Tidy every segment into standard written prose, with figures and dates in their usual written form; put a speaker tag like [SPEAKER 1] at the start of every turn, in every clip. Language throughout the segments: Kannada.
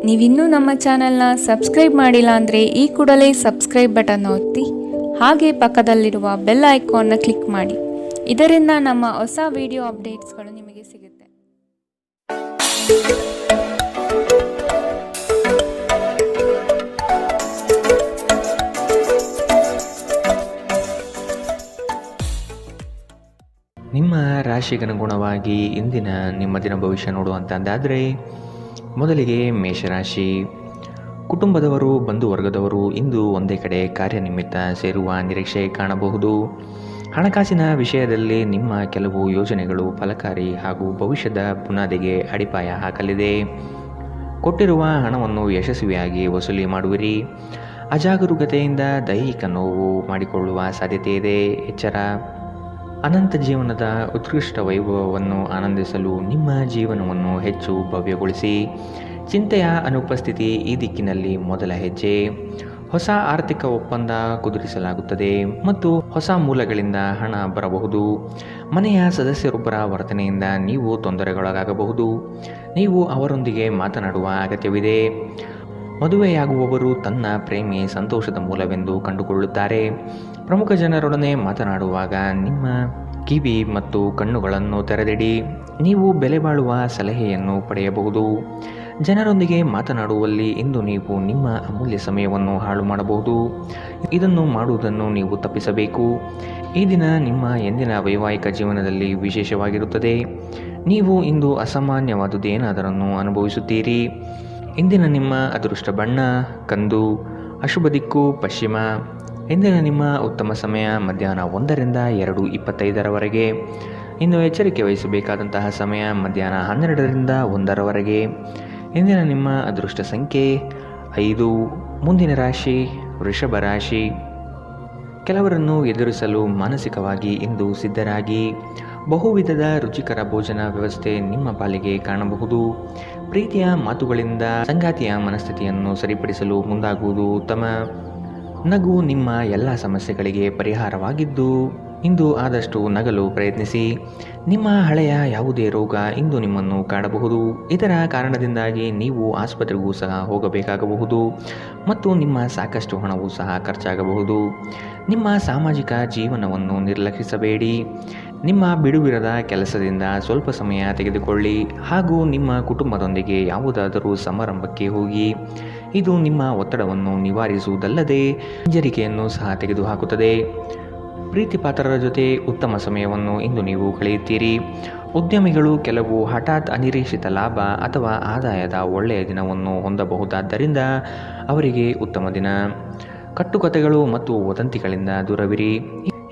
[SPEAKER 1] ನೀವಿನ್ನೂ ನಮ್ಮ ಚಾನೆಲ್ನ ಸಬ್ಸ್ಕ್ರೈಬ್ ಮಾಡಿಲ್ಲ ಅಂದರೆ ಈ ಕೂಡಲೇ ಸಬ್ಸ್ಕ್ರೈಬ್ ಬಟನ್ ಒತ್ತಿ ಹಾಗೆ ಪಕ್ಕದಲ್ಲಿರುವ ಬೆಲ್ ಐಕಾನ್ನ ಕ್ಲಿಕ್ ಮಾಡಿ. ಇದರಿಂದ ನಮ್ಮ ಹೊಸ ವಿಡಿಯೋ ಅಪ್ಡೇಟ್ಸ್ಗಳು ನಿಮಗೆ ಸಿಗುತ್ತೆ.
[SPEAKER 2] ನಿಮ್ಮ ರಾಶಿಗನುಗುಣವಾಗಿ ಇಂದಿನ ನಿಮ್ಮ ದಿನ ಭವಿಷ್ಯ ನೋಡುವಂತಂದಾದರೆ, ಮೊದಲಿಗೆ ಮೇಷರಾಶಿ. ಕುಟುಂಬದವರು, ಬಂಧು ವರ್ಗದವರು ಇಂದು ಒಂದೇ ಕಡೆ ಕಾರ್ಯನಿಮಿತ್ತ ಸೇರುವ ನಿರೀಕ್ಷೆ ಕಾಣಬಹುದು. ಹಣಕಾಸಿನ ವಿಷಯದಲ್ಲಿ ನಿಮ್ಮ ಕೆಲವು ಯೋಜನೆಗಳು ಫಲಕಾರಿ ಹಾಗೂ ಭವಿಷ್ಯದ ಬುನಾದಿಗೆ ಅಡಿಪಾಯ ಹಾಕಲಿದೆ. ಕೊಟ್ಟಿರುವ ಹಣವನ್ನು ಯಶಸ್ವಿಯಾಗಿ ವಸೂಲಿ ಮಾಡುವಿರಿ. ಅಜಾಗರೂಕತೆಯಿಂದ ದೈಹಿಕ ನೋವು ಮಾಡಿಕೊಳ್ಳುವ ಸಾಧ್ಯತೆ ಇದೆ, ಎಚ್ಚರ. ಅನಂತ ಜೀವನದ ಉತ್ಕೃಷ್ಟ ವೈಭವವನ್ನು ಆನಂದಿಸಲು ನಿಮ್ಮ ಜೀವನವನ್ನು ಹೆಚ್ಚು ಭವ್ಯಗೊಳಿಸಿ. ಚಿಂತೆಯ ಅನುಪಸ್ಥಿತಿ ಈ ದಿಕ್ಕಿನಲ್ಲಿ ಮೊದಲ ಹೆಜ್ಜೆ. ಹೊಸ ಆರ್ಥಿಕ ಒಪ್ಪಂದ ಕುದುರಿಸಲಾಗುತ್ತದೆ ಮತ್ತು ಹೊಸ ಮೂಲಗಳಿಂದ ಹಣ ಬರಬಹುದು. ಮನೆಯ ಸದಸ್ಯರೊಬ್ಬರ ವರ್ತನೆಯಿಂದ ನೀವು ತೊಂದರೆಗೊಳಗಾಗಬಹುದು. ನೀವು ಅವರೊಂದಿಗೆ ಮಾತನಾಡುವ ಅಗತ್ಯವಿದೆ. ಮದುವೆಯಾಗುವವರು ತನ್ನ ಪ್ರೇಮಿ ಸಂತೋಷದ ಮೂಲವೆಂದು ಕಂಡುಕೊಳ್ಳುತ್ತಾರೆ. ಪ್ರಮುಖ ಜನರೊಡನೆ ಮಾತನಾಡುವಾಗ ನಿಮ್ಮ ಕಿವಿ ಮತ್ತು ಕಣ್ಣುಗಳನ್ನು ತೆರೆದಿಡಿ. ನೀವು ಬೆಲೆ ಬಾಳುವ ಸಲಹೆಯನ್ನು ಪಡೆಯಬಹುದು. ಜನರೊಂದಿಗೆ ಮಾತನಾಡುವಲ್ಲಿ ಇಂದು ನೀವು ನಿಮ್ಮ ಅಮೂಲ್ಯ ಸಮಯವನ್ನು ಹಾಳು ಮಾಡಬಹುದು. ಇದನ್ನು ಮಾಡುವುದನ್ನು ನೀವು ತಪ್ಪಿಸಬೇಕು. ಈ ದಿನ ನಿಮ್ಮ ಎಂದಿನ ವೈವಾಹಿಕ ಜೀವನದಲ್ಲಿ ವಿಶೇಷವಾಗಿರುತ್ತದೆ. ನೀವು ಇಂದು ಅಸಾಮಾನ್ಯವಾದುದೇನಾದರನ್ನು ಅನುಭವಿಸುತ್ತೀರಿ. ಇಂದಿನ ನಿಮ್ಮ ಅದೃಷ್ಟ ಬಣ್ಣ ಕಂದು, ಅಶುಭ ದಿಕ್ಕು ಪಶ್ಚಿಮ. ಇಂದಿನ ನಿಮ್ಮ ಉತ್ತಮ ಸಮಯ ಮಧ್ಯಾಹ್ನ 1ರಿಂದ 2:25 ಇನ್ನು ಎಚ್ಚರಿಕೆ ವಹಿಸಬೇಕಾದಂತಹ ಸಮಯ ಮಧ್ಯಾಹ್ನ 12ರಿಂದ 1 ಇಂದಿನ ನಿಮ್ಮ ಅದೃಷ್ಟ ಸಂಖ್ಯೆ 5. ಮುಂದಿನ ರಾಶಿ ವೃಷಭ ರಾಶಿ. ಕೆಲವರನ್ನು ಎದುರಿಸಲು ಮಾನಸಿಕವಾಗಿ ಇಂದು ಸಿದ್ಧರಾಗಿ. ಬಹುವಿಧದ ರುಚಿಕರ ಭೋಜನ ವ್ಯವಸ್ಥೆ ನಿಮ್ಮ ಪಾಲಿಗೆ ಕಾಣಬಹುದು. ಪ್ರೀತಿಯ ಮಾತುಗಳಿಂದ ಸಂಗಾತಿಯ ಮನಸ್ಥಿತಿಯನ್ನು ಸರಿಪಡಿಸಲು ಮುಂದಾಗುವುದು ಉತ್ತಮ. ನಗು ನಿಮ್ಮ ಎಲ್ಲ ಸಮಸ್ಯೆಗಳಿಗೆ ಪರಿಹಾರವಾಗಿದ್ದು ಇಂದು ಆದಷ್ಟು ನಗಲು ಪ್ರಯತ್ನಿಸಿ. ನಿಮ್ಮ ಹಳೆಯ ಯಾವುದೇ ರೋಗ ಇಂದು ನಿಮ್ಮನ್ನು ಕಾಡಬಹುದು. ಇದರ ಕಾರಣದಿಂದಾಗಿ ನೀವು ಆಸ್ಪತ್ರೆಗೂ ಸಹ ಹೋಗಬೇಕಾಗಬಹುದು ಮತ್ತು ನಿಮ್ಮ ಸಾಕಷ್ಟು ಹಣವೂ ಸಹ ಖರ್ಚಾಗಬಹುದು. ನಿಮ್ಮ ಸಾಮಾಜಿಕ ಜೀವನವನ್ನು ನಿರ್ಲಕ್ಷಿಸಬೇಡಿ. ನಿಮ್ಮ ಬಿಡುವಿರದ ಕೆಲಸದಿಂದ ಸ್ವಲ್ಪ ಸಮಯ ತೆಗೆದುಕೊಳ್ಳಿ ಹಾಗೂ ನಿಮ್ಮ ಕುಟುಂಬದೊಂದಿಗೆ ಯಾವುದಾದರೂ ಸಮಾರಂಭಕ್ಕೆ ಹೋಗಿ. ಇದು ನಿಮ್ಮ ಒತ್ತಡವನ್ನು ನಿವಾರಿಸುವುದಲ್ಲದೆ ಹಿಂಜರಿಕೆಯನ್ನು ಸಹ ತೆಗೆದುಹಾಕುತ್ತದೆ. ಪ್ರೀತಿಪಾತ್ರರ ಜೊತೆ ಉತ್ತಮ ಸಮಯವನ್ನು ಇಂದು ನೀವು ಕಳೆಯುತ್ತೀರಿ. ಉದ್ಯಮಿಗಳು ಕೆಲವು ಹಠಾತ್ ಅನಿರೀಕ್ಷಿತ ಲಾಭ ಅಥವಾ ಆದಾಯದ ಒಳ್ಳೆಯ ದಿನವನ್ನು ಹೊಂದಬಹುದಾದ್ದರಿಂದ ಅವರಿಗೆ ಉತ್ತಮ ದಿನ. ಕಟ್ಟುಕತೆಗಳು ಮತ್ತು ವದಂತಿಗಳಿಂದ ದೂರವಿರಿ.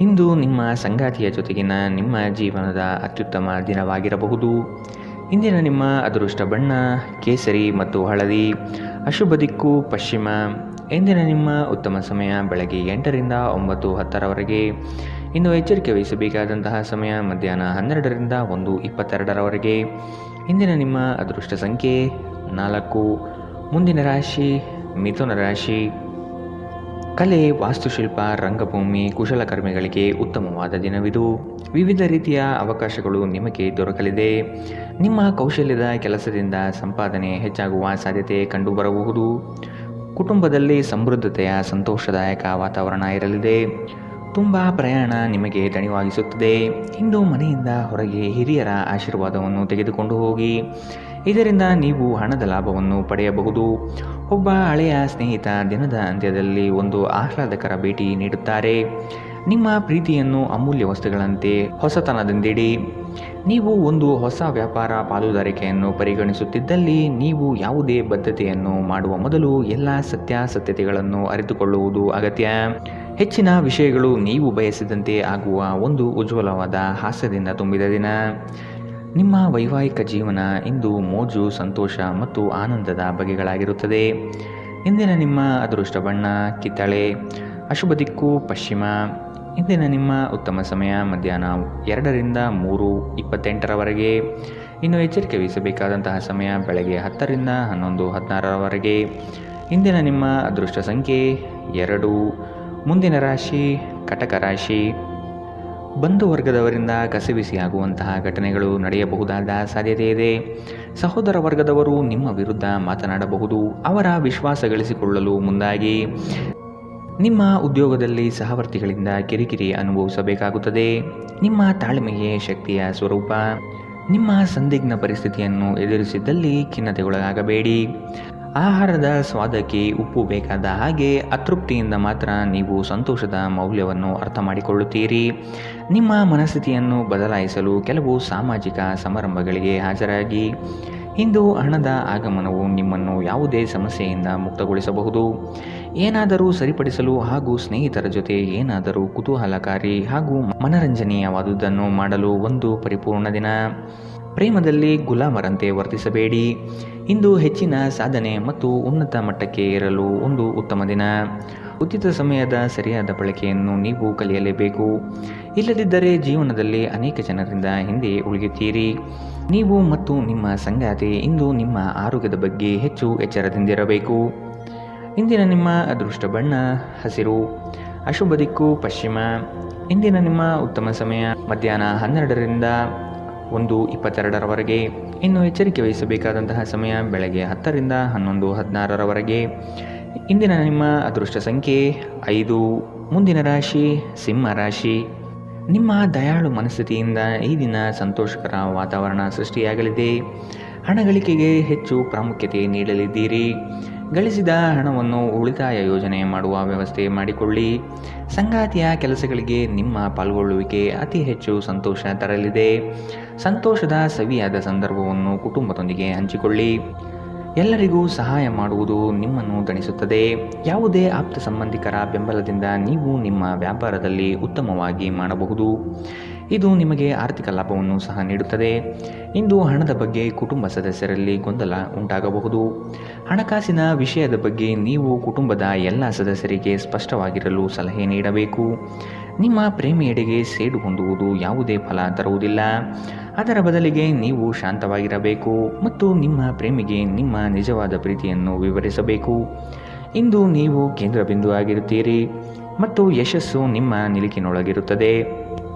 [SPEAKER 2] ಇಂದು ನಿಮ್ಮ ಸಂಗಾತಿಯ ಜೊತೆಗಿನ ನಿಮ್ಮ ಜೀವನದ ಅತ್ಯುತ್ತಮ ದಿನವಾಗಿರಬಹುದು. ಇಂದಿನ ನಿಮ್ಮ ಅದೃಷ್ಟ ಬಣ್ಣ ಕೇಸರಿ ಮತ್ತು ಹಳದಿ, ಅಶುಭ ದಿಕ್ಕು ಪಶ್ಚಿಮ. ಇಂದಿನ ನಿಮ್ಮ ಉತ್ತಮ ಸಮಯ ಬೆಳಗ್ಗೆ 8ರಿಂದ 9:10 ಇನ್ನು ಎಚ್ಚರಿಕೆ ವಹಿಸಬೇಕಾದಂತಹ ಸಮಯ ಮಧ್ಯಾಹ್ನ 12ರಿಂದ 1:22 ಇಂದಿನ ನಿಮ್ಮ ಅದೃಷ್ಟ ಸಂಖ್ಯೆ 4. ಮುಂದಿನ ರಾಶಿ ಮಿಥುನ ರಾಶಿ. ಕಲೆ, ವಾಸ್ತುಶಿಲ್ಪ, ರಂಗಭೂಮಿ, ಕುಶಲಕರ್ಮಿಗಳಿಗೆ ಉತ್ತಮವಾದ ದಿನವಿದು. ವಿವಿಧ ರೀತಿಯ ಅವಕಾಶಗಳು ನಿಮಗೆ ದೊರಕಲಿದೆ. ನಿಮ್ಮ ಕೌಶಲ್ಯದ ಕೆಲಸದಿಂದ ಸಂಪಾದನೆ ಹೆಚ್ಚಾಗುವ ಸಾಧ್ಯತೆ ಕಂಡುಬರಬಹುದು. ಕುಟುಂಬದಲ್ಲಿ ಸಮೃದ್ಧತೆಯ ಸಂತೋಷದಾಯಕ ವಾತಾವರಣ ಇರಲಿದೆ. ತುಂಬ ಪ್ರಯಾಣ ನಿಮಗೆ ದಣಿವಾಗಿಸುತ್ತದೆ. ಇಂದು ಮನೆಯಿಂದ ಹೊರಗೆ ಹಿರಿಯರ ಆಶೀರ್ವಾದವನ್ನು ತೆಗೆದುಕೊಂಡು ಹೋಗಿ. ಇದರಿಂದ ನೀವು ಹಣದ ಲಾಭವನ್ನು ಪಡೆಯಬಹುದು. ಒಬ್ಬ ಹಳೆಯ ಸ್ನೇಹಿತ ದಿನದ ಅಂತ್ಯದಲ್ಲಿ ಒಂದು ಆಹ್ಲಾದಕರ ಭೇಟಿ ನೀಡುತ್ತಾರೆ. ನಿಮ್ಮ ಪ್ರೀತಿಯನ್ನು ಅಮೂಲ್ಯ ವಸ್ತುಗಳಂತೆ ಹೊಸತನದಿಂದಿಡಿ. ನೀವು ಒಂದು ಹೊಸ ವ್ಯಾಪಾರ ಪಾಲುದಾರಿಕೆಯನ್ನು ಪರಿಗಣಿಸುತ್ತಿದ್ದಲ್ಲಿ ನೀವು ಯಾವುದೇ ಬದ್ಧತೆಯನ್ನು ಮಾಡುವ ಮೊದಲು ಎಲ್ಲ ಸತ್ಯಾಸತ್ಯತೆಗಳನ್ನು ಅರಿತುಕೊಳ್ಳುವುದು ಅಗತ್ಯ. ಹೆಚ್ಚಿನ ವಿಷಯಗಳು ನೀವು ಬಯಸಿದಂತೆ ಆಗುವ ಒಂದು ಉಜ್ವಲವಾದ ಹಾಸ್ಯದಿಂದ ತುಂಬಿದ ದಿನ. ನಿಮ್ಮ ವೈವಾಹಿಕ ಜೀವನ ಇಂದು ಮೋಜು, ಸಂತೋಷ ಮತ್ತು ಆನಂದದ ಬಗೆಗಳಾಗಿರುತ್ತದೆ. ಇಂದಿನ ನಿಮ್ಮ ಅದೃಷ್ಟ ಬಣ್ಣ ಕಿತ್ತಳೆ, ಅಶುಭ ದಿಕ್ಕು ಪಶ್ಚಿಮ. ಇಂದಿನ ನಿಮ್ಮ ಉತ್ತಮ ಸಮಯ ಮಧ್ಯಾಹ್ನ 2ರಿಂದ 3:28 ಇನ್ನು ಎಚ್ಚರಿಕೆ ವಹಿಸಬೇಕಾದಂತಹ ಸಮಯ ಬೆಳಗ್ಗೆ 10ರಿಂದ 11:16 ಇಂದಿನ ನಿಮ್ಮ ಅದೃಷ್ಟ ಸಂಖ್ಯೆ 2. ಮುಂದಿನ ರಾಶಿ ಕಟಕ ರಾಶಿ. ಬಂಧು ವರ್ಗದವರಿಂದ ಕಸಿವಿಸಿಯಾಗುವಂತಹ ಘಟನೆಗಳು ನಡೆಯಬಹುದಾದ ಸಾಧ್ಯತೆ ಇದೆ. ಸಹೋದರ ವರ್ಗದವರು ನಿಮ್ಮ ವಿರುದ್ಧ ಮಾತನಾಡಬಹುದು. ಅವರ ವಿಶ್ವಾಸ ಗಳಿಸಿಕೊಳ್ಳಲು ಮುಂದಾಗಿ ನಿಮ್ಮ ಉದ್ಯೋಗದಲ್ಲಿ ಸಹವರ್ತಿಗಳಿಂದ ಕಿರಿಕಿರಿ ಅನುಭವಿಸಬೇಕಾಗುತ್ತದೆ. ನಿಮ್ಮ ತಾಳ್ಮೆಯೇ ಶಕ್ತಿಯ ಸ್ವರೂಪ. ನಿಮ್ಮ ಸಂದಿಗ್ಧ ಪರಿಸ್ಥಿತಿಯನ್ನು ಎದುರಿಸಿದ್ದಲ್ಲಿ ಖಿನ್ನತೆಗೊಳಗಾಗಬೇಡಿ. ಆಹಾರದ ಸ್ವಾದಕ್ಕೆ ಉಪ್ಪು ಬೇಕಾದ ಹಾಗೆ ಅತೃಪ್ತಿಯಿಂದ ಮಾತ್ರ ನೀವು ಸಂತೋಷದ ಮೌಲ್ಯವನ್ನು ಅರ್ಥ ಮಾಡಿಕೊಳ್ಳುತ್ತೀರಿ. ನಿಮ್ಮ ಮನಸ್ಥಿತಿಯನ್ನು ಬದಲಾಯಿಸಲು ಕೆಲವು ಸಾಮಾಜಿಕ ಸಮಾರಂಭಗಳಿಗೆ ಹಾಜರಾಗಿ. ಇಂದು ಹಣದ ಆಗಮನವು ನಿಮ್ಮನ್ನು ಯಾವುದೇ ಸಮಸ್ಯೆಯಿಂದ ಮುಕ್ತಗೊಳಿಸಬಹುದು. ಏನಾದರೂ ಸರಿಪಡಿಸಲು ಹಾಗೂ ಸ್ನೇಹಿತರ ಜೊತೆ ಏನಾದರೂ ಕುತೂಹಲಕಾರಿ ಹಾಗೂ ಮನರಂಜನೀಯವಾದುದನ್ನು ಮಾಡಲು ಒಂದು ಪರಿಪೂರ್ಣ ದಿನ. ಪ್ರೇಮದಲ್ಲಿ ಗುಲಾಮರಂತೆ ವರ್ತಿಸಬೇಡಿ. ಇಂದು ಹೆಚ್ಚಿನ ಸಾಧನೆ ಮತ್ತು ಉನ್ನತ ಮಟ್ಟಕ್ಕೆ ಏರಲು ಒಂದು ಉತ್ತಮ ದಿನ. ಉಚಿತ ಸಮಯದ ಸರಿಯಾದ ಬಳಕೆಯನ್ನು ನೀವು ಕಲಿಯಲೇಬೇಕು. ಇಲ್ಲದಿದ್ದರೆ ಜೀವನದಲ್ಲಿ ಅನೇಕ ಜನರಿಂದ ಹಿಂದೆ ಉಳಿಯುತ್ತೀರಿ. ನೀವು ಮತ್ತು ನಿಮ್ಮ ಸಂಗಾತಿ ಇಂದು ನಿಮ್ಮ ಆರೋಗ್ಯದ ಬಗ್ಗೆ ಹೆಚ್ಚು ಎಚ್ಚರದಿಂದಿರಬೇಕು. ಇಂದಿನ ನಿಮ್ಮ ಅದೃಷ್ಟ ಬಣ್ಣ ಹಸಿರು. ಅಶುಭ ದಿಕ್ಕು ಪಶ್ಚಿಮ. ಇಂದಿನ ನಿಮ್ಮ ಉತ್ತಮ ಸಮಯ ಮಧ್ಯಾಹ್ನ 12ರಿಂದ 1:22 ಇನ್ನು ಎಚ್ಚರಿಕೆ ವಹಿಸಬೇಕಾದಂತಹ ಸಮಯ ಬೆಳಗ್ಗೆ 10ರಿಂದ 11:16 ಇಂದಿನ ನಿಮ್ಮ ಅದೃಷ್ಟ ಸಂಖ್ಯೆ 5. ಮುಂದಿನ ರಾಶಿ ಸಿಂಹ ರಾಶಿ. ನಿಮ್ಮ ದಯಾಳು ಮನಸ್ಥಿತಿಯಿಂದ ಈ ದಿನ ಸಂತೋಷಕರ ವಾತಾವರಣ ಸೃಷ್ಟಿಯಾಗಲಿದೆ. ಹಣ ಗಳಿಕೆಗೆ ಹೆಚ್ಚು ಪ್ರಾಮುಖ್ಯತೆ ನೀಡಲಿದ್ದೀರಿ. ಗಳಿಸಿದ ಹಣವನ್ನು ಉಳಿತಾಯ ಯೋಜನೆ ಮಾಡುವ ವ್ಯವಸ್ಥೆ ಮಾಡಿಕೊಳ್ಳಿ. ಸಂಗಾತಿಯ ಕೆಲಸಗಳಿಗೆ ನಿಮ್ಮ ಪಾಲ್ಗೊಳ್ಳುವಿಕೆ ಅತಿ ಹೆಚ್ಚು ಸಂತೋಷ ತರಲಿದೆ. ಸಂತೋಷದ ಸವಿಯಾದ ಸಂದರ್ಭವನ್ನು ಕುಟುಂಬದೊಂದಿಗೆ ಹಂಚಿಕೊಳ್ಳಿ. ಎಲ್ಲರಿಗೂ ಸಹಾಯ ಮಾಡುವುದು ನಿಮ್ಮನ್ನು ದಣಿಸುತ್ತದೆ. ಯಾವುದೇ ಆಪ್ತ ಸಂಬಂಧಿಕರ ಬೆಂಬಲದಿಂದ ನೀವು ನಿಮ್ಮ ವ್ಯಾಪಾರದಲ್ಲಿ ಉತ್ತಮವಾಗಿ ಮಾಡಬಹುದು. ಇದು ನಿಮಗೆ ಆರ್ಥಿಕ ಲಾಭವನ್ನು ಸಹ ನೀಡುತ್ತದೆ. ಇಂದು ಹಣದ ಬಗ್ಗೆ ಕುಟುಂಬ ಸದಸ್ಯರಲ್ಲಿ ಗೊಂದಲ ಉಂಟಾಗಬಹುದು. ಹಣಕಾಸಿನ ವಿಷಯದ ಬಗ್ಗೆ ನೀವು ಕುಟುಂಬದ ಎಲ್ಲ ಸದಸ್ಯರಿಗೆ ಸ್ಪಷ್ಟವಾಗಿರಲು ಸಲಹೆ ನೀಡಬೇಕು. ನಿಮ್ಮ ಪ್ರೇಮಿಯೆಡೆಗೆ ಸೇಡು ಹೊಂದುವುದು ಯಾವುದೇ ಫಲ ತರುವುದಿಲ್ಲ. ಅದರ ಬದಲಿಗೆ ನೀವು ಶಾಂತವಾಗಿರಬೇಕು ಮತ್ತು ನಿಮ್ಮ ಪ್ರೇಮಿಗೆ ನಿಮ್ಮ ನಿಜವಾದ ಪ್ರೀತಿಯನ್ನು ವಿವರಿಸಬೇಕು. ಇಂದು ನೀವು ಕೇಂದ್ರ ಬಿಂದು ಆಗಿರುತ್ತೀರಿ ಮತ್ತು ಯಶಸ್ಸು ನಿಮ್ಮ ನಿಲುಕಿನೊಳಗಿರುತ್ತದೆ.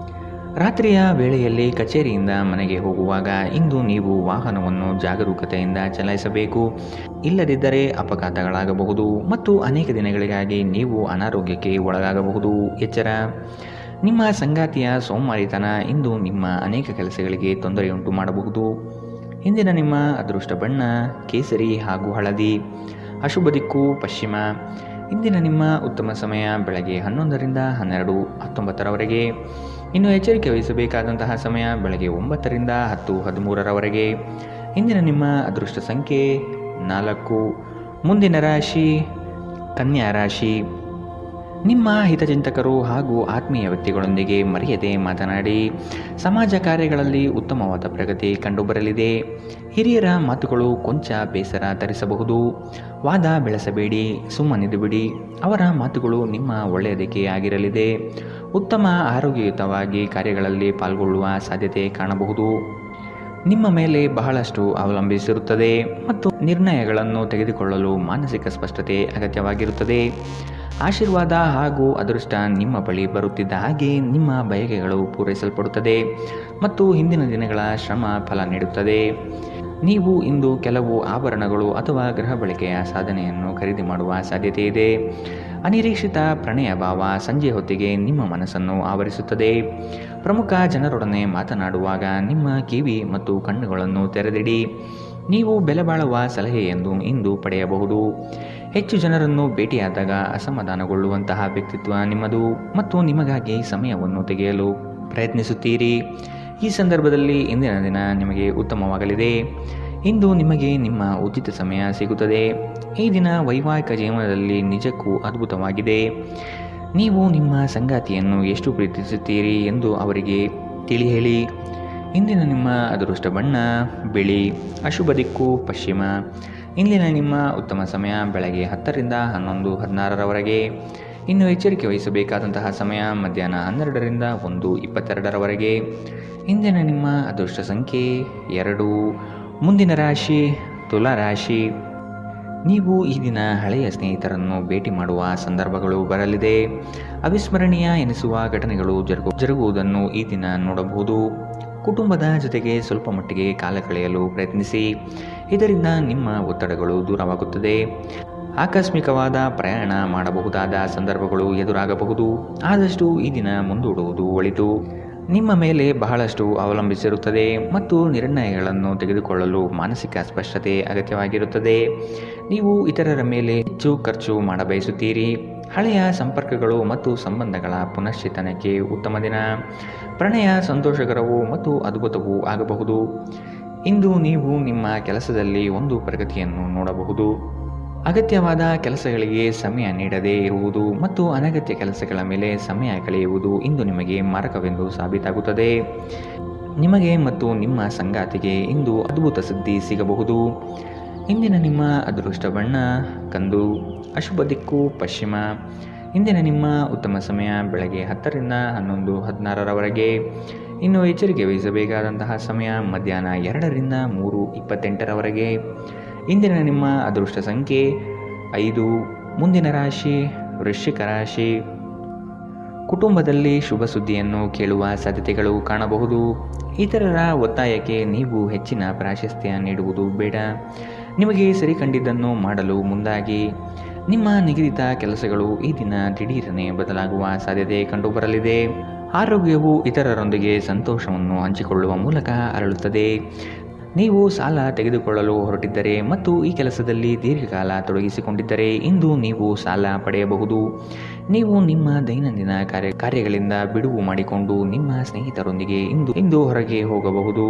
[SPEAKER 2] ರಾತ್ರಿಯ ವೇಳೆಯಲ್ಲಿ ಕಚೇರಿಯಿಂದ ಮನೆಗೆ ಹೋಗುವಾಗ ಇಂದು ನೀವು ವಾಹನವನ್ನು ಜಾಗರೂಕತೆಯಿಂದ ಚಲಾಯಿಸಬೇಕು. ಇಲ್ಲದಿದ್ದರೆ ಅಪಘಾತಗಳಾಗಬಹುದು ಮತ್ತು ಅನೇಕ ದಿನಗಳಿಗಾಗಿ ನೀವು ಅನಾರೋಗ್ಯಕ್ಕೆ ಒಳಗಾಗಬಹುದು. ಎಚ್ಚರ. ನಿಮ್ಮ ಸಂಗಾತಿಯ ಸೋಮಾರಿತನ ಇಂದು ನಿಮ್ಮ ಅನೇಕ ಕೆಲಸಗಳಿಗೆ ತೊಂದರೆಯುಂಟು ಮಾಡಬಹುದು. ಇಂದಿನ ನಿಮ್ಮ ಅದೃಷ್ಟ ಬಣ್ಣ ಕೇಸರಿ ಹಾಗೂ ಹಳದಿ. ಅಶುಭ ದಿಕ್ಕು ಪಶ್ಚಿಮ. ಇಂದಿನ ನಿಮ್ಮ ಉತ್ತಮ ಸಮಯ ಬೆಳಗ್ಗೆ 11ರಿಂದ 12:19 ಇನ್ನು ಎಚ್ಚರಿಕೆ ವಹಿಸಬೇಕಾದಂತಹ ಸಮಯ ಬೆಳಗ್ಗೆ 9ರಿಂದ 10:13 ಇಂದಿನ ನಿಮ್ಮ ಅದೃಷ್ಟ ಸಂಖ್ಯೆ 4. ಮುಂದಿನ ರಾಶಿ ಕನ್ಯಾ ರಾಶಿ. ನಿಮ್ಮ ಹಿತಚಿಂತಕರು ಹಾಗೂ ಆತ್ಮೀಯ ವ್ಯಕ್ತಿಗಳೊಂದಿಗೆ ಮರೆಯದೆ ಮಾತನಾಡಿ. ಸಮಾಜ ಕಾರ್ಯಗಳಲ್ಲಿ ಉತ್ತಮವಾದ ಪ್ರಗತಿ ಕಂಡುಬರಲಿದೆ. ಹಿರಿಯರ ಮಾತುಗಳು ಕೊಂಚ ಬೇಸರ ತರಿಸಬಹುದು. ವಾದ ಬೆಳೆಸಬೇಡಿ, ಸುಮ್ಮನಿದು ಬಿಡಿ. ಅವರ ಮಾತುಗಳು ನಿಮ್ಮ ಒಳ್ಳೆಯದಕ್ಕೆ ಆಗಿರಲಿದೆ. ಉತ್ತಮ ಆರೋಗ್ಯಯುತವಾಗಿ ಕಾರ್ಯಗಳಲ್ಲಿ ಪಾಲ್ಗೊಳ್ಳುವ ಸಾಧ್ಯತೆ ಕಾಣಬಹುದು. ನಿಮ್ಮ ಮೇಲೆ ಬಹಳಷ್ಟು ಅವಲಂಬಿಸಿರುತ್ತದೆ ಮತ್ತು ನಿರ್ಣಯಗಳನ್ನು ತೆಗೆದುಕೊಳ್ಳಲು ಮಾನಸಿಕ ಸ್ಪಷ್ಟತೆ ಅಗತ್ಯವಾಗಿರುತ್ತದೆ. ಆಶೀರ್ವಾದ ಹಾಗೂ ಅದೃಷ್ಟ ನಿಮ್ಮ ಬಳಿ ಬರುತ್ತಿದ್ದ ಹಾಗೆ ನಿಮ್ಮ ಬಯಕೆಗಳು ಪೂರೈಸಲ್ಪಡುತ್ತದೆ ಮತ್ತು ಹಿಂದಿನ ದಿನಗಳ ಶ್ರಮ ಫಲ ನೀಡುತ್ತದೆ. ನೀವು ಇಂದು ಕೆಲವು ಆಭರಣಗಳು ಅಥವಾ ಗೃಹ ಬಳಕೆಯ ಸಾಧನೆಯನ್ನು ಖರೀದಿ ಮಾಡುವ ಸಾಧ್ಯತೆ ಇದೆ. ಅನಿರೀಕ್ಷಿತ ಪ್ರಣಯ ಭಾವ ಸಂಜೆ ಹೊತ್ತಿಗೆ ನಿಮ್ಮ ಮನಸ್ಸನ್ನು ಆವರಿಸುತ್ತದೆ. ಪ್ರಮುಖ ಜನರೊಡನೆ ಮಾತನಾಡುವಾಗ ನಿಮ್ಮ ಕಿವಿ ಮತ್ತು ಕಣ್ಣುಗಳನ್ನು ತೆರೆದಿಡಿ. ನೀವು ಬೆಲೆಬಾಳುವ ಸಲಹೆಯನ್ನು ಇಂದು ಪಡೆಯಬಹುದು. ಹೆಚ್ಚು ಜನರನ್ನು ಭೇಟಿಯಾದಾಗ ಅಸಮಾಧಾನಗೊಳ್ಳುವಂತಹ ವ್ಯಕ್ತಿತ್ವ ನಿಮ್ಮದು ಮತ್ತು ನಿಮಗಾಗಿ ಸಮಯವನ್ನು ತೆಗೆಯಲು ಪ್ರಯತ್ನಿಸುತ್ತೀರಿ. ಈ ಸಂದರ್ಭದಲ್ಲಿ ಇಂದಿನ ದಿನ ನಿಮಗೆ ಉತ್ತಮವಾಗಲಿದೆ. ಇಂದು ನಿಮಗೆ ನಿಮ್ಮ ಉಚಿತ ಸಮಯ ಸಿಗುತ್ತದೆ. ಈ ದಿನ ವೈವಾಹಿಕ ಜೀವನದಲ್ಲಿ ನಿಜಕ್ಕೂ ಅದ್ಭುತವಾಗಿದೆ. ನೀವು ನಿಮ್ಮ ಸಂಗಾತಿಯನ್ನು ಎಷ್ಟು ಪ್ರೀತಿಸುತ್ತೀರಿ ಎಂದು ಅವರಿಗೆ ತಿಳಿ ಹೇಳಿ. ಇಂದಿನ ನಿಮ್ಮ ಅದೃಷ್ಟ ಬಣ್ಣ ಬಿಳಿ. ಅಶುಭ ದಿಕ್ಕು ಪಶ್ಚಿಮ. ಇಂದಿನ ನಿಮ್ಮ ಉತ್ತಮ ಸಮಯ ಬೆಳಗ್ಗೆ 10ರಿಂದ 11:16 ಇನ್ನು ಎಚ್ಚರಿಕೆ ವಹಿಸಬೇಕಾದಂತಹ ಸಮಯ ಮಧ್ಯಾಹ್ನ 12ರಿಂದ 1:22 ಇಂದಿನ ನಿಮ್ಮ ಅದೃಷ್ಟ ಸಂಖ್ಯೆ 2. ಮುಂದಿನ ರಾಶಿ ತುಲಾ ರಾಶಿ. ನೀವು ಈ ದಿನ ಹಳೆಯ ಸ್ನೇಹಿತರನ್ನು ಭೇಟಿ ಮಾಡುವ ಸಂದರ್ಭಗಳು ಬರಲಿದೆ. ಅವಿಸ್ಮರಣೀಯ ಎನಿಸುವ ಘಟನೆಗಳು ಜರುಗುವುದನ್ನು ಈ ದಿನ ನೋಡಬಹುದು. ಕುಟುಂಬದ ಜೊತೆಗೆ ಸ್ವಲ್ಪ ಮಟ್ಟಿಗೆ ಕಾಲ ಕಳೆಯಲು ಪ್ರಯತ್ನಿಸಿ. ಇದರಿಂದ ನಿಮ್ಮ ಒತ್ತಡಗಳು ದೂರವಾಗುತ್ತದೆ. ಆಕಸ್ಮಿಕವಾದ ಪ್ರಯಾಣ ಮಾಡಬಹುದಾದ ಸಂದರ್ಭಗಳು ಎದುರಾಗಬಹುದು. ಆದಷ್ಟು ಈ ದಿನ ಮುಂದೂಡುವುದು ಒಳಿತು. ನಿಮ್ಮ ಮೇಲೆ ಬಹಳಷ್ಟು ಅವಲಂಬಿಸಿರುತ್ತದೆ ಮತ್ತು ನಿರ್ಣಯಗಳನ್ನು ತೆಗೆದುಕೊಳ್ಳಲು ಮಾನಸಿಕ ಸ್ಪಷ್ಟತೆ ಅಗತ್ಯವಾಗಿರುತ್ತದೆ. ನೀವು ಇತರರ ಮೇಲೆ ಹೆಚ್ಚು ಖರ್ಚು ಮಾಡಬಯಸುತ್ತೀರಿ. ಹಳೆಯ ಸಂಪರ್ಕಗಳು ಮತ್ತು ಸಂಬಂಧಗಳ ಪುನಶ್ಚೇತನಕ್ಕೆ ಉತ್ತಮ ದಿನ. ಪ್ರಣಯ ಸಂತೋಷಕರವೂ ಮತ್ತು ಅದ್ಭುತವೂ ಆಗಬಹುದು. ಇಂದು ನೀವು ನಿಮ್ಮ ಕೆಲಸದಲ್ಲಿ ಒಂದು ಪ್ರಗತಿಯನ್ನು ನೋಡಬಹುದು. ಅಗತ್ಯವಾದ ಕೆಲಸಗಳಿಗೆ ಸಮಯ ನೀಡದೇ ಇರುವುದು ಮತ್ತು ಅನಗತ್ಯ ಕೆಲಸಗಳ ಮೇಲೆ ಸಮಯ ಕಳೆಯುವುದು ಇಂದು ನಿಮಗೆ ಮಾರಕವೆಂದು ಸಾಬೀತಾಗುತ್ತದೆ. ನಿಮಗೆ ಮತ್ತು ನಿಮ್ಮ ಸಂಗಾತಿಗೆ ಇಂದು ಅದ್ಭುತ ಸುದ್ದಿ ಸಿಗಬಹುದು. ಇಂದಿನ ನಿಮ್ಮ ಅದೃಷ್ಟ ಬಣ್ಣ ಕಂದು. ಅಶುಭ ದಿಕ್ಕು ಪಶ್ಚಿಮ. ಇಂದಿನ ನಿಮ್ಮ ಉತ್ತಮ ಸಮಯ ಬೆಳಗ್ಗೆ 10 ರಿಂದ 11:16 ಇನ್ನು ಎಚ್ಚರಿಕೆ ವಹಿಸಬೇಕಾದಂತಹ ಸಮಯ ಮಧ್ಯಾಹ್ನ 2 ರಿಂದ 3:28 ಇಂದಿನ ನಿಮ್ಮ ಅದೃಷ್ಟ ಸಂಖ್ಯೆ 5. ಮುಂದಿನ ರಾಶಿ ವೃಶ್ಚಿಕ ರಾಶಿ. ಕುಟುಂಬದಲ್ಲಿ ಶುಭ ಸುದ್ದಿಯನ್ನು ಕೇಳುವ ಸಾಧ್ಯತೆಗಳು ಕಾಣಬಹುದು. ಇತರರ ಒತ್ತಾಯಕ್ಕೆ ನೀವು ಹೆಚ್ಚಿನ ಪ್ರಾಶಸ್ತ್ಯ ನೀಡುವುದು ಬೇಡ. ನಿಮಗೆ ಸರಿ ಕಂಡಿದ್ದನ್ನು ಮಾಡಲು ಮುಂದಾಗಿ. ನಿಮ್ಮ ನಿಗದಿತ ಕೆಲಸಗಳು ಈ ದಿನ ದಿಢೀರನೆ ಬದಲಾಗುವ ಸಾಧ್ಯತೆ ಕಂಡುಬರಲಿದೆ. ಆರೋಗ್ಯವು ಇತರರೊಂದಿಗೆ ಸಂತೋಷವನ್ನು ಹಂಚಿಕೊಳ್ಳುವ ಮೂಲಕ ಅರಳುತ್ತದೆ. ನೀವು ಸಾಲ ತೆಗೆದುಕೊಳ್ಳಲು ಹೊರಟಿದ್ದರೆ ಮತ್ತು ಈ ಕೆಲಸದಲ್ಲಿ ದೀರ್ಘಕಾಲ ತೊಡಗಿಸಿಕೊಂಡಿದ್ದರೆ ಇಂದು ನೀವು ಸಾಲ ಪಡೆಯಬಹುದು. ನೀವು ನಿಮ್ಮ ದೈನಂದಿನ ಕಾರ್ಯಗಳಿಂದ ಬಿಡುವು ಮಾಡಿಕೊಂಡು ನಿಮ್ಮ ಸ್ನೇಹಿತರೊಂದಿಗೆ ಇಂದು ಹೊರಗೆ ಹೋಗಬಹುದು.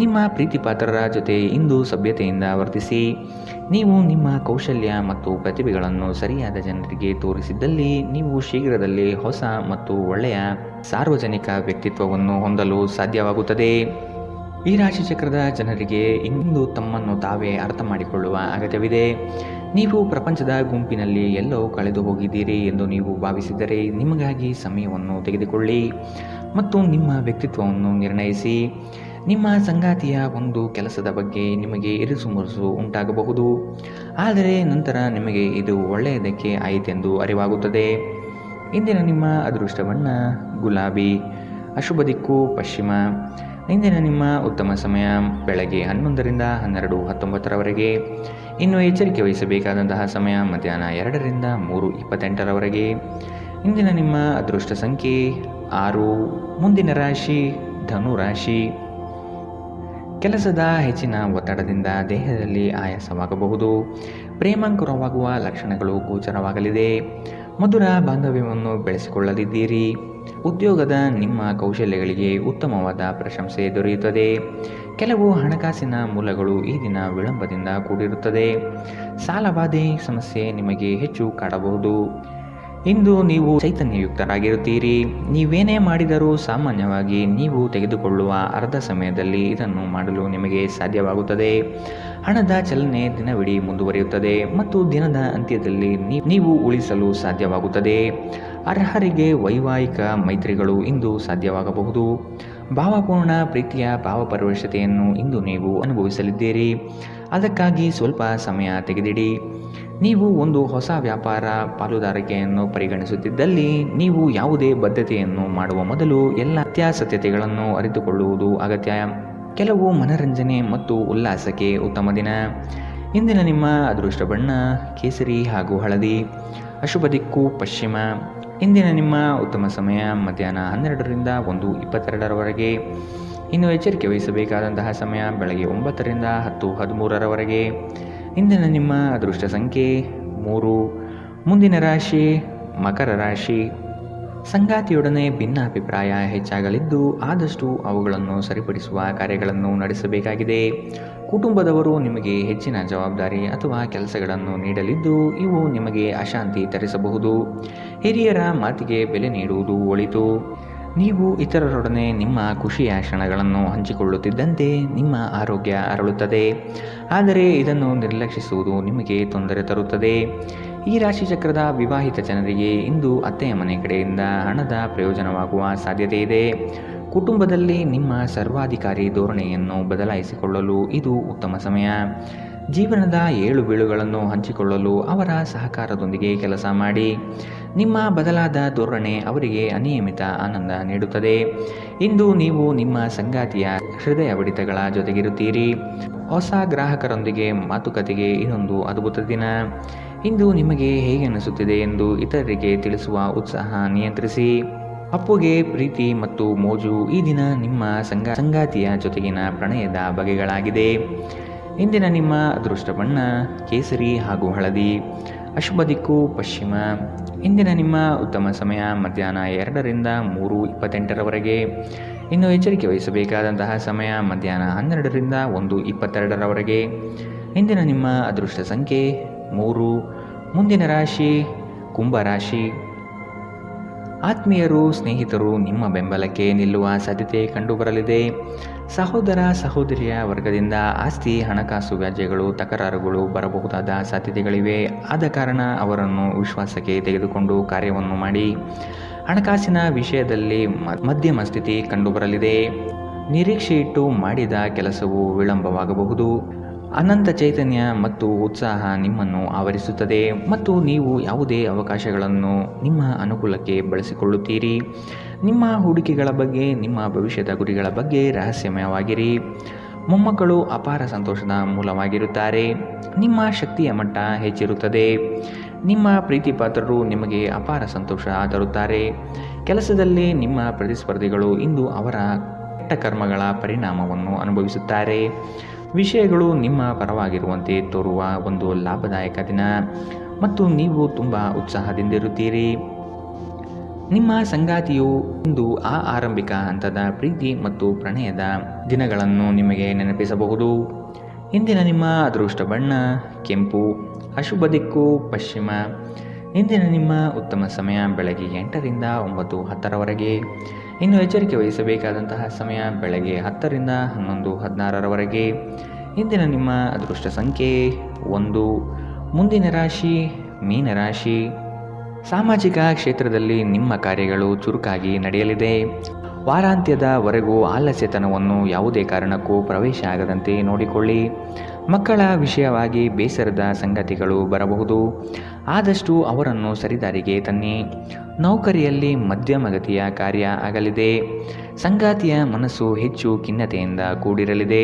[SPEAKER 2] ನಿಮ್ಮ ಪ್ರೀತಿಪಾತ್ರರ ಜೊತೆ ಇಂದು ಸಭ್ಯತೆಯಿಂದ ವರ್ತಿಸಿ. ನೀವು ನಿಮ್ಮ ಕೌಶಲ್ಯ ಮತ್ತು ಪ್ರತಿಭೆಗಳನ್ನು ಸರಿಯಾದ ಜನರಿಗೆ ತೋರಿಸಿದ್ದಲ್ಲಿ ನೀವು ಶೀಘ್ರದಲ್ಲೇ ಹೊಸ ಮತ್ತು ಒಳ್ಳೆಯ ಸಾರ್ವಜನಿಕ ವ್ಯಕ್ತಿತ್ವವನ್ನು ಹೊಂದಲು ಸಾಧ್ಯವಾಗುತ್ತದೆ. ಈ ರಾಶಿಚಕ್ರದ ಜನರಿಗೆ ಇಂದು ತಮ್ಮನ್ನು ತಾವೇ ಅರ್ಥ ಮಾಡಿಕೊಳ್ಳುವ ಅಗತ್ಯವಿದೆ. ನೀವು ಪ್ರಪಂಚದ ಗುಂಪಿನಲ್ಲಿ ಎಲ್ಲೋ ಕಳೆದು ಹೋಗಿದ್ದೀರಿ ಎಂದು ನೀವು ಭಾವಿಸಿದರೆ ನಿಮಗಾಗಿ ಸಮಯವನ್ನು ತೆಗೆದುಕೊಳ್ಳಿ ಮತ್ತು ನಿಮ್ಮ ವ್ಯಕ್ತಿತ್ವವನ್ನು ನಿರ್ಣಯಿಸಿ. ನಿಮ್ಮ ಸಂಗಾತಿಯ ಒಂದು ಕೆಲಸದ ಬಗ್ಗೆ ನಿಮಗೆ ಇರಿಸುಮುರುಸು ಉಂಟಾಗಬಹುದು, ಆದರೆ ನಂತರ ನಿಮಗೆ ಇದು ಒಳ್ಳೆಯದಕ್ಕೆ ಆಯಿತೆಂದು ಅರಿವಾಗುತ್ತದೆ. ಇಂದಿನ ನಿಮ್ಮ ಅದೃಷ್ಟ ಬಣ್ಣ ಗುಲಾಬಿ. ಅಶುಭ ದಿಕ್ಕು ಪಶ್ಚಿಮ. ಇಂದಿನ ನಿಮ್ಮ ಉತ್ತಮ ಸಮಯ ಬೆಳಗ್ಗೆ 11 ರಿಂದ 12:19 ಇನ್ನು ಎಚ್ಚರಿಕೆ ವಹಿಸಬೇಕಾದಂತಹ ಸಮಯ ಮಧ್ಯಾಹ್ನ 2 ರಿಂದ 3:28 ಇಂದಿನ ನಿಮ್ಮ ಅದೃಷ್ಟ ಸಂಖ್ಯೆ 6. ಮುಂದಿನ ರಾಶಿ ಧನು ರಾಶಿ. ಕೆಲಸದ ಹೆಚ್ಚಿನ ಒತ್ತಡದಿಂದ ದೇಹದಲ್ಲಿ ಆಯಾಸವಾಗಬಹುದು. ಪ್ರೇಮಾಂಕುರವಾಗುವ ಲಕ್ಷಣಗಳು ಗೋಚರವಾಗಲಿದೆ. ಮಧುರ ಬಾಂಧವ್ಯವನ್ನು ಬೆಳೆಸಿಕೊಳ್ಳಲಿದ್ದೀರಿ. ಉದ್ಯೋಗದ ನಿಮ್ಮ ಕೌಶಲ್ಯಗಳಿಗೆ ಉತ್ತಮವಾದ ಪ್ರಶಂಸೆ ದೊರೆಯುತ್ತದೆ. ಕೆಲವು ಹಣಕಾಸಿನ ಮೂಲಗಳು ಈ ದಿನ ವಿಳಂಬದಿಂದ ಕೂಡಿರುತ್ತದೆ. ಸಾಲಬಾಧೆ ಸಮಸ್ಯೆ ನಿಮಗೆ ಹೆಚ್ಚು ಕಾಡಬಹುದು. ಇಂದು ನೀವು ಚೈತನ್ಯಯುಕ್ತರಾಗಿರುತ್ತೀರಿ. ನೀವೇನೇ ಮಾಡಿದರೂ ಸಾಮಾನ್ಯವಾಗಿ ನೀವು ತೆಗೆದುಕೊಳ್ಳುವ ಅರ್ಧ ಸಮಯದಲ್ಲಿ ಇದನ್ನು ಮಾಡಲು ನಿಮಗೆ ಸಾಧ್ಯವಾಗುತ್ತದೆ. ಹಣದ ಚಲನೆ ದಿನವಿಡೀ ಮುಂದುವರಿಯುತ್ತದೆ ಮತ್ತು ದಿನದ ಅಂತ್ಯದಲ್ಲಿ ನೀವು ಉಳಿಸಲು ಸಾಧ್ಯವಾಗುತ್ತದೆ. ಅರ್ಹರಿಗೆ ವೈವಾಹಿಕ ಮೈತ್ರಿಗಳು ಇಂದು ಸಾಧ್ಯವಾಗಬಹುದು. ಭಾವಪೂರ್ಣ ಪ್ರೀತಿಯ ಭಾವಪರವಶತೆಯನ್ನು ಇಂದು ನೀವು ಅನುಭವಿಸಲಿದ್ದೀರಿ. ಅದಕ್ಕಾಗಿ ಸ್ವಲ್ಪ ಸಮಯ ತೆಗೆದಿಡಿ. ನೀವು ಒಂದು ಹೊಸ ವ್ಯಾಪಾರ ಪಾಲುದಾರಿಕೆಯನ್ನು ಪರಿಗಣಿಸುತ್ತಿದ್ದಲ್ಲಿ ನೀವು ಯಾವುದೇ ಬದ್ಧತೆಯನ್ನು ಮಾಡುವ ಮೊದಲು ಎಲ್ಲ ಸತ್ಯಾಸತ್ಯತೆಗಳನ್ನು ಅರಿತುಕೊಳ್ಳುವುದು ಅಗತ್ಯ. ಕೆಲವು ಮನರಂಜನೆ ಮತ್ತು ಉಲ್ಲಾಸಕ್ಕೆ ಉತ್ತಮ ದಿನ. ಇಂದಿನ ನಿಮ್ಮ ಅದೃಷ್ಟ ಬಣ್ಣ ಕೇಸರಿ ಹಾಗೂ ಹಳದಿ. ಅಶುಭ ದಿಕ್ಕು ಪಶ್ಚಿಮ. ಇಂದಿನ ನಿಮ್ಮ ಉತ್ತಮ ಸಮಯ ಮಧ್ಯಾಹ್ನ 12 ರಿಂದ 1:22 ಇನ್ನು ಎಚ್ಚರಿಕೆ ವಹಿಸಬೇಕಾದಂತಹ ಸಮಯ ಬೆಳಗ್ಗೆ 9 ರಿಂದ 10:13 ಇಂದಿನ ನಿಮ್ಮ ಅದೃಷ್ಟ ಸಂಖ್ಯೆ 3. ಮುಂದಿನ ರಾಶಿ ಮಕರ ರಾಶಿ. ಸಂಗಾತಿಯೊಡನೆ ಭಿನ್ನಾಭಿಪ್ರಾಯ ಹೆಚ್ಚಾಗಲಿದ್ದು ಆದಷ್ಟು ಅವುಗಳನ್ನು ಸರಿಪಡಿಸುವ ಕಾರ್ಯಗಳನ್ನು ನಡೆಸಬೇಕಾಗಿದೆ. ಕುಟುಂಬದವರು ನಿಮಗೆ ಹೆಚ್ಚಿನ ಜವಾಬ್ದಾರಿ ಅಥವಾ ಕೆಲಸಗಳನ್ನು ನೀಡಲಿದ್ದು ಇವು ನಿಮಗೆ ಅಶಾಂತಿ ತರಿಸಬಹುದು. ಹಿರಿಯರ ಮಾತಿಗೆ ಬೆಲೆ ನೀಡುವುದು ಒಳಿತು. ನೀವು ಇತರರೊಡನೆ ನಿಮ್ಮ ಖುಷಿಯ ಕ್ಷಣಗಳನ್ನು ಹಂಚಿಕೊಳ್ಳುತ್ತಿದ್ದಂತೆ ನಿಮ್ಮ ಆರೋಗ್ಯ ಅರಳುತ್ತದೆ, ಆದರೆ ಇದನ್ನು ನಿರ್ಲಕ್ಷಿಸುವುದು ನಿಮಗೆ ತೊಂದರೆ ತರುತ್ತದೆ. ಈ ರಾಶಿಚಕ್ರದ ವಿವಾಹಿತ ಜನರಿಗೆ ಇಂದು ಅತ್ತೆಯ ಮನೆ ಕಡೆಯಿಂದ ಹಣದ ಪ್ರಯೋಜನವಾಗುವ ಸಾಧ್ಯತೆ ಇದೆ. ಕುಟುಂಬದಲ್ಲಿ ನಿಮ್ಮ ಸರ್ವಾಧಿಕಾರಿ ಧೋರಣೆಯನ್ನು ಬದಲಾಯಿಸಿಕೊಳ್ಳಲು ಇದು ಉತ್ತಮ ಸಮಯ. ಜೀವನದ ಏಳು ಬೀಳುಗಳನ್ನು ಹಂಚಿಕೊಳ್ಳಲು ಅವರ ಸಹಕಾರದೊಂದಿಗೆ ಕೆಲಸ ಮಾಡಿ. ನಿಮ್ಮ ಬದಲಾದ ಧೋರಣೆ ಅವರಿಗೆ ಅನಿಯಮಿತ ಆನಂದ ನೀಡುತ್ತದೆ. ಇಂದು ನೀವು ನಿಮ್ಮ ಸಂಗಾತಿಯ ಹೃದಯ ಬಡಿತಗಳ ಜೊತೆಗಿರುತ್ತೀರಿ. ಹೊಸ ಗ್ರಾಹಕರೊಂದಿಗೆ ಮಾತುಕತೆಗೆ ಇದೊಂದು ಅದ್ಭುತ ದಿನ. ಇಂದು ನಿಮಗೆ ಹೇಗೆ ಅನಿಸುತ್ತಿದೆ ಎಂದು ಇತರರಿಗೆ ತಿಳಿಸುವ ಉತ್ಸಾಹ ನಿಯಂತ್ರಿಸಿ. ಅಪ್ಪುಗೆ ಪ್ರೀತಿ ಮತ್ತು ಮೋಜು ಈ ದಿನ ನಿಮ್ಮ ಸಂಗಾತಿಯ ಜೊತೆಗಿನ ಪ್ರಣಯದ ಬಗೆಗಳಾಗಿದೆ. ಇಂದಿನ ನಿಮ್ಮ ಅದೃಷ್ಟ ಬಣ್ಣ ಕೇಸರಿ ಹಾಗೂ ಹಳದಿ. ಅಶುಭ ದಿಕ್ಕು ಪಶ್ಚಿಮ. ಇಂದಿನ ನಿಮ್ಮ ಉತ್ತಮ ಸಮಯ ಮಧ್ಯಾಹ್ನ 2ರಿಂದ 3:28ರವರೆಗೆ. ಇನ್ನು ಎಚ್ಚರಿಕೆ ವಹಿಸಬೇಕಾದಂತಹ ಸಮಯ ಮಧ್ಯಾಹ್ನ 12ರಿಂದ 1:22ರವರೆಗೆ. ಇಂದಿನ ನಿಮ್ಮ ಅದೃಷ್ಟ ಸಂಖ್ಯೆ 3. ಮುಂದಿನ ರಾಶಿ ಕುಂಭರಾಶಿ. ಆತ್ಮೀಯರು, ಸ್ನೇಹಿತರು ನಿಮ್ಮ ಬೆಂಬಲಕ್ಕೆ ನಿಲ್ಲುವ ಸಾಧ್ಯತೆ ಕಂಡುಬರಲಿದೆ. ಸಹೋದರ ಸಹೋದರಿಯ ವರ್ಗದಿಂದ ಆಸ್ತಿ, ಹಣಕಾಸು ವ್ಯಾಜ್ಯಗಳು, ತಕರಾರುಗಳು ಬರಬಹುದಾದ ಸಾಧ್ಯತೆಗಳಿವೆ. ಆದ ಕಾರಣ ಅವರನ್ನು ವಿಶ್ವಾಸಕ್ಕೆ ತೆಗೆದುಕೊಂಡು ಕಾರ್ಯವನ್ನು ಮಾಡಿ. ಹಣಕಾಸಿನ ವಿಷಯದಲ್ಲಿ ಮಧ್ಯಮ ಸ್ಥಿತಿ ಕಂಡುಬರಲಿದೆ. ನಿರೀಕ್ಷೆಯಿಟ್ಟು ಮಾಡಿದ ಕೆಲಸವು ವಿಳಂಬವಾಗಬಹುದು. ಅನಂತ ಚೈತನ್ಯ ಮತ್ತು ಉತ್ಸಾಹ ನಿಮ್ಮನ್ನು ಆವರಿಸುತ್ತದೆ ಮತ್ತು ನೀವು ಯಾವುದೇ ಅವಕಾಶಗಳನ್ನು ನಿಮ್ಮ ಅನುಕೂಲಕ್ಕೆ ಬಳಸಿಕೊಳ್ಳುತ್ತೀರಿ. ನಿಮ್ಮ ಹೂಡಿಕೆಗಳ ಬಗ್ಗೆ, ನಿಮ್ಮ ಭವಿಷ್ಯದ ಗುರಿಗಳ ಬಗ್ಗೆ ರಹಸ್ಯಮಯವಾಗಿರಿ. ಮೊಮ್ಮಕ್ಕಳು ಅಪಾರ ಸಂತೋಷದ ಮೂಲವಾಗಿರುತ್ತಾರೆ. ನಿಮ್ಮ ಶಕ್ತಿಯ ಮಟ್ಟ ಹೆಚ್ಚಿರುತ್ತದೆ. ನಿಮ್ಮ ಪ್ರೀತಿಪಾತ್ರರು ನಿಮಗೆ ಅಪಾರ ಸಂತೋಷ ತರುತ್ತಾರೆ. ಕೆಲಸದಲ್ಲಿ ನಿಮ್ಮ ಪ್ರತಿಸ್ಪರ್ಧಿಗಳು ಇಂದು ಅವರ ಕೆಟ್ಟ ಕರ್ಮಗಳ ಪರಿಣಾಮವನ್ನು ಅನುಭವಿಸುತ್ತಾರೆ. ವಿಷಯಗಳು ನಿಮ್ಮ ಪರವಾಗಿರುವಂತೆ ತೋರುವ ಒಂದು ಲಾಭದಾಯಕ ದಿನ ಮತ್ತು ನೀವು ತುಂಬ ಉತ್ಸಾಹದಿಂದಿರುತ್ತೀರಿ. ನಿಮ್ಮ ಸಂಗಾತಿಯು ಇಂದು ಆರಂಭಿಕ ಹಂತದ ಪ್ರೀತಿ ಮತ್ತು ಪ್ರಣಯದ ದಿನಗಳನ್ನು ನಿಮಗೆ ನೆನಪಿಸಬಹುದು. ಇಂದಿನ ನಿಮ್ಮ ಅದೃಷ್ಟ ಬಣ್ಣ ಕೆಂಪು. ಅಶುಭ ದಿಕ್ಕು ಪಶ್ಚಿಮ. ಇಂದಿನ ನಿಮ್ಮ ಉತ್ತಮ ಸಮಯ ಬೆಳಗ್ಗೆ 8ರಿಂದ 9:10ರವರೆಗೆ. ಇನ್ನು ಎಚ್ಚರಿಕೆ ವಹಿಸಬೇಕಾದಂತಹ ಸಮಯ ಬೆಳಗ್ಗೆ 10ರಿಂದ 11:16ರವರೆಗೆ. ಇಂದಿನ ನಿಮ್ಮ ಅದೃಷ್ಟ ಸಂಖ್ಯೆ 1. ಮುಂದಿನ ರಾಶಿ ಮೀನರಾಶಿ. ಸಾಮಾಜಿಕ ಕ್ಷೇತ್ರದಲ್ಲಿ ನಿಮ್ಮ ಕಾರ್ಯಗಳು ಚುರುಕಾಗಿ ನಡೆಯಲಿದೆ. ವಾರಾಂತ್ಯದವರೆಗೂ ಆಲಸ್ಯತನವನ್ನು ಯಾವುದೇ ಕಾರಣಕ್ಕೂ ಪ್ರವೇಶ ಆಗದಂತೆ ನೋಡಿಕೊಳ್ಳಿ. ಮಕ್ಕಳ ವಿಷಯವಾಗಿ ಬೇಸರದ ಸಂಗತಿಗಳು ಬರಬಹುದು. ಆದಷ್ಟು ಅವರನ್ನು ಸರಿದಾರಿಗೆ ತನ್ನಿ. ನೌಕರಿಯಲ್ಲಿ ಮಧ್ಯಮಗತಿಯ ಕಾರ್ಯ ಆಗಲಿದೆ. ಸಂಗಾತಿಯ ಮನಸ್ಸು ಹೆಚ್ಚು ಖಿನ್ನತೆಯಿಂದ ಕೂಡಿರಲಿದೆ.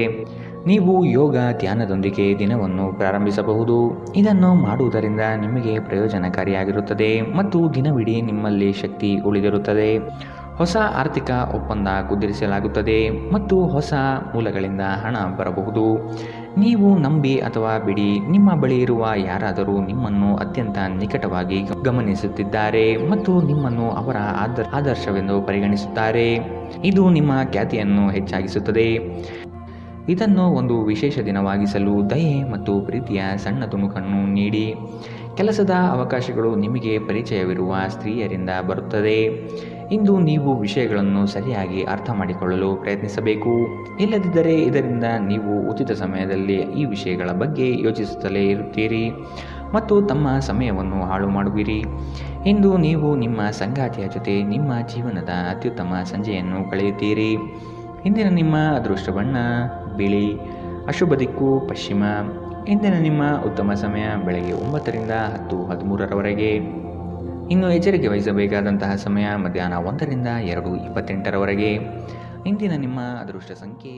[SPEAKER 2] ನೀವು ಯೋಗ ಧ್ಯಾನದೊಂದಿಗೆ ದಿನವನ್ನು ಪ್ರಾರಂಭಿಸಬಹುದು. ಇದನ್ನು ಮಾಡುವುದರಿಂದ ನಿಮಗೆ ಪ್ರಯೋಜನಕಾರಿಯಾಗಿರುತ್ತದೆ ಮತ್ತು ದಿನವಿಡೀ ನಿಮ್ಮಲ್ಲಿ ಶಕ್ತಿ ಉಳಿದಿರುತ್ತದೆ. ಹೊಸ ಆರ್ಥಿಕ ಒಪ್ಪಂದ ಕುದುರಿಸಲಾಗುತ್ತದೆ ಮತ್ತು ಹೊಸ ಮೂಲಗಳಿಂದ ಹಣ ಬರಬಹುದು. ನೀವು ನಂಬಿ ಅಥವಾ ಬಿಡಿ, ನಿಮ್ಮ ಬಳಿ ಇರುವ ಯಾರಾದರೂ ನಿಮ್ಮನ್ನು ಅತ್ಯಂತ ನಿಕಟವಾಗಿ ಗಮನಿಸುತ್ತಿದ್ದಾರೆ ಮತ್ತು ನಿಮ್ಮನ್ನು ಅವರ ಆದರ್ಶವೆಂದು ಪರಿಗಣಿಸುತ್ತಾರೆ. ಇದು ನಿಮ್ಮ ಖ್ಯಾತಿಯನ್ನು ಹೆಚ್ಚಾಗಿಸುತ್ತದೆ. ಇದನ್ನು ಒಂದು ವಿಶೇಷ ದಿನವಾಗಿಸಲು ದಯೆ ಮತ್ತು ಪ್ರೀತಿಯ ಸಣ್ಣ ತುಣುಕನ್ನು ನೀಡಿ. ಕೆಲಸದ ಅವಕಾಶಗಳು ನಿಮಗೆ ಪರಿಚಯವಿರುವ ಸ್ತ್ರೀಯರಿಂದ ಬರುತ್ತದೆ. ಇಂದು ನೀವು ವಿಷಯಗಳನ್ನು ಸರಿಯಾಗಿ ಅರ್ಥ ಮಾಡಿಕೊಳ್ಳಲು ಪ್ರಯತ್ನಿಸಬೇಕು. ಇಲ್ಲದಿದ್ದರೆ ಇದರಿಂದ ನೀವು ಉಚಿತ ಸಮಯದಲ್ಲಿ ಈ ವಿಷಯಗಳ ಬಗ್ಗೆ ಯೋಚಿಸುತ್ತಲೇ ಇರುತ್ತೀರಿ ಮತ್ತು ತಮ್ಮ ಸಮಯವನ್ನು ಹಾಳು ಮಾಡುವಿರಿ. ಇಂದು ನೀವು ನಿಮ್ಮ ಸಂಗಾತಿಯ ಜೊತೆ ನಿಮ್ಮ ಜೀವನದ ಅತ್ಯುತ್ತಮ ಸಂಜೆಯನ್ನು ಕಳೆಯುತ್ತೀರಿ. ಇಂದಿನ ನಿಮ್ಮ ಅದೃಷ್ಟ ಬಣ್ಣ ಬಿಳಿ. ಅಶುಭ ದಿಕ್ಕು ಪಶ್ಚಿಮ. ಇಂದಿನ ನಿಮ್ಮ ಉತ್ತಮ ಸಮಯ ಬೆಳಗ್ಗೆ 9ರಿಂದ 10:13ರವರೆಗೆ. ಇನ್ನು ಎಚ್ಚರಿಕೆ ವಹಿಸಬೇಕಾದಂತಹ ಸಮಯ ಮಧ್ಯಾಹ್ನ 1ರಿಂದ 2:28ರವರೆಗೆ. ಇಂದಿನ ನಿಮ್ಮ ಅದೃಷ್ಟ ಸಂಖ್ಯೆ